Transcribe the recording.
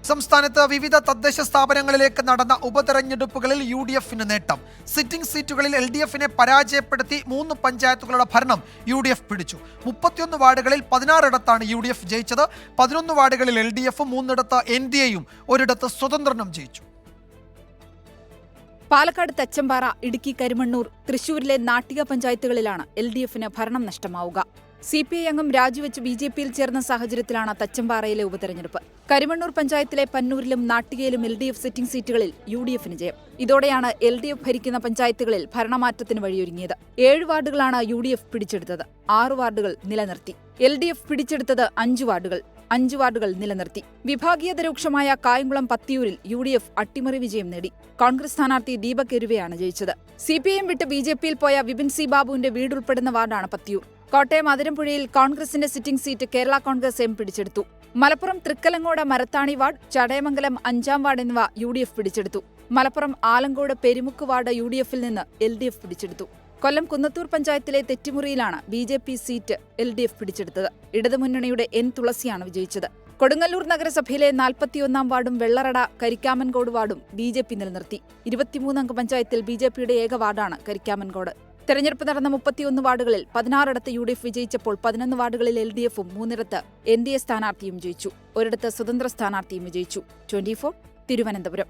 സംസ്ഥാനത്ത് വിവിധ തദ്ദേശ സ്ഥാപനങ്ങളിലേക്ക് നടന്ന ഉപതെരഞ്ഞെടുപ്പുകളിൽ UDFന് നേട്ടം. സിറ്റിംഗ് സീറ്റുകളിൽ LDFനെ പരാജയപ്പെടുത്തി 3 പഞ്ചായത്തുകളുടെ ഭരണം UDF പിടിച്ചു. 31 വാർഡുകളിൽ 16 UDF ജയിച്ചത്. 11 വാർഡുകളിൽ LDFും 3 NDAയും 1 സ്വതന്ത്രനും ജയിച്ചു. പാലക്കാട് തച്ചമ്പാറ, ഇടുക്കി കരിമണ്ണൂർ, തൃശൂരിലെ നാട്ടിക പഞ്ചായത്തുകളിലാണ് LDFന് ഭരണം നഷ്ടമാവുക. CPI അംഗം രാജിവെച്ച് BJPയിൽ ചേർന്ന സാഹചര്യത്തിലാണ് തച്ചമ്പാറയിലെ ഉപതെരഞ്ഞെടുപ്പ്. കരിമണ്ണൂർ പഞ്ചായത്തിലെ പന്നൂരിലും നാട്ടികയിലും LDF സിറ്റിംഗ് സീറ്റുകളിൽ UDFന് ജയം. ഇതോടെയാണ് LDF ഭരിക്കുന്ന പഞ്ചായത്തുകളിൽ ഭരണമാറ്റത്തിന് വഴിയൊരുങ്ങിയത്. 7 വാർഡുകളാണ് UDF പിടിച്ചെടുത്തത്. 6 വാർഡുകൾ നിലനിർത്തി. LDF പിടിച്ചെടുത്തത് 5 വാർഡുകൾ. 5 വാർഡുകൾ നിലനിർത്തി. വിഭാഗീയത രൂക്ഷമായ കായംകുളം പത്തിയൂരിൽ UDF അട്ടിമറി വിജയം നേടി. കോൺഗ്രസ് സ്ഥാനാർത്ഥി ദീപക് എരുവയാണ് ജയിച്ചത്. CPIM വിട്ട് BJPയിൽ പോയ വിപിൻ സി ബാബുവിന്റെ വീടുൾപ്പെടുന്ന വാർഡാണ് പത്തിയൂർ. കോട്ടയം അതിരമ്പുഴയിൽ കോൺഗ്രസിന്റെ sitting seat Kerala Congress M പിടിച്ചെടുത്തു. മലപ്പുറം തൃക്കലങ്ങോട് മരത്താണി വാർഡ്, ചടയമംഗലം 5-ാം വാർഡ് എന്നിവ UDF പിടിച്ചെടുത്തു. മലപ്പുറം ആലങ്കോട് പെരുമുക്ക് വാർഡ് UDFൽ നിന്ന് LDF പിടിച്ചെടുത്തു. കൊല്ലം കുന്നത്തൂർ പഞ്ചായത്തിലെ തെറ്റിമുറിയിലാണ് BJP സീറ്റ് LDF പിടിച്ചെടുത്തത്. ഇടതുമുന്നണിയുടെ N തുളസിയാണ് വിജയിച്ചത്. കൊടുങ്ങല്ലൂർ നഗരസഭയിലെ 41-ാം വാർഡും വെള്ളറട കരിക്കാമൻകോട് വാർഡും BJP നിലനിർത്തി. 23-അംഗ പഞ്ചായത്തിൽ BJPയുടെ ഏക വാർഡാണ് കരിക്കാമൻകോട്. തെരഞ്ഞെടുപ്പ് നടന്ന 31 വാർഡുകളിൽ 16 UDF വിജയിച്ചപ്പോൾ 11 വാർഡുകളിൽ LDFും 3 NDA സ്ഥാനാർത്ഥിയും ജയിച്ചു. 1 സ്വതന്ത്ര സ്ഥാനാർത്ഥിയും വിജയിച്ചു. 24 തിരുവനന്തപുരം.